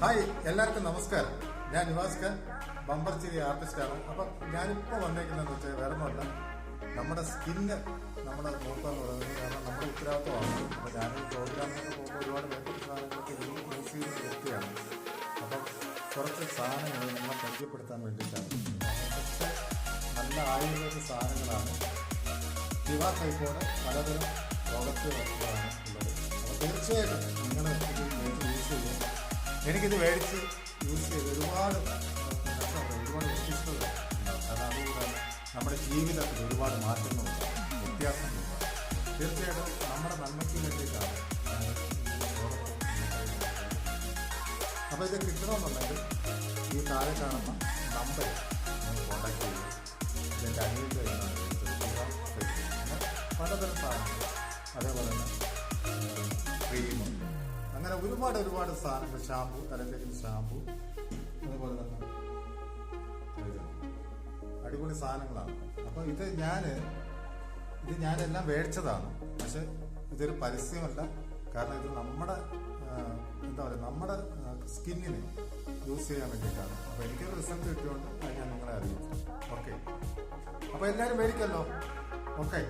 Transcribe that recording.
Hi, എല്ലാവർക്കും നമസ്കാരം. ഞാൻ നിവാസ്കർ, ബമ്പർച്ചിരി ആർട്ടിസ്റ്റാണ്. അപ്പം ഞാനിപ്പോൾ വന്നേക്കുന്നതെന്ന് വെച്ചാൽ വേറെ ഒന്നുമല്ല, നമ്മുടെ സ്കിന്ന് നമ്മൾ നോക്കുക എന്ന് പറയുന്നത് കാരണം നമ്മുടെ ഉത്തരവാദിത്വമാണ്. അപ്പോൾ ഞാനൊരു പ്രോഗ്രാമിനൊക്കെ പോകുമ്പോൾ ഒരുപാട് മേക്കപ്പ് സാധനങ്ങളൊക്കെ യൂസ് ചെയ്യുന്ന വ്യക്തിയാണ്. അപ്പം കുറച്ച് സാധനങ്ങൾ നമ്മളെ പരിചയപ്പെടുത്താൻ വേണ്ടിയിട്ടാണ്. പക്ഷേ നല്ല ആയുർവേദ സാധനങ്ങളാണ്. ദിവാ കൈപ്പോടെ പലതരം പ്രോഡക്റ്റ് വരുന്നതാണ് ഉള്ളത്. അപ്പോൾ തീർച്ചയായിട്ടും നിങ്ങൾ ഇത് യൂസ് ചെയ്യുക. എനിക്കിത് മേടിച്ച് യൂസ് ചെയ്ത് ഒരുപാട് വ്യത്യസ്തത. കാരണം അതുകൂടാതെ നമ്മുടെ ജീവിതത്തിൽ ഒരുപാട് മാറ്റങ്ങളുണ്ട്, വ്യത്യാസങ്ങളുണ്ട്. തീർച്ചയായിട്ടും നമ്മുടെ നന്മയ്ക്ക് വേണ്ടിയിട്ടാണ്. അപ്പോൾ ഇത് കിട്ടണമെന്നുണ്ടെങ്കിൽ ഈ താഴെ കാണുന്ന നമ്പർ കോൺടാക്ട് ചെയ്യുക. ഇതിൻ്റെ അനിയൻ്റെ പലതരം സാധനങ്ങൾ, അതേപോലെ തന്നെ ക്രീമുണ്ട്, അങ്ങനെ ഒരുപാട് സാധനങ്ങൾ, ഷാമ്പു, തലത്തേക്ക് ഷാമ്പു, അതേപോലെ തന്നെ അടിപൊളി സാധനങ്ങളാണ്. അപ്പോൾ ഇത് ഞാനെല്ലാം മേടിച്ചതാണ്. പക്ഷെ ഇതൊരു പരസ്യമല്ല. കാരണം ഇത് നമ്മുടെ എന്താ പറയുക, നമ്മുടെ സ്കിന്നിന് യൂസ് ചെയ്യാൻ വേണ്ടിയിട്ടാണ്. അപ്പോൾ എനിക്കൊരു റിസൾട്ട് കിട്ടിയോണ്ട് അത് ഞാൻ നിങ്ങളെ അറിയിച്ചു. ഓക്കെ, അപ്പോൾ എല്ലാവരും മേടിക്കല്ലോ. ഓക്കെ.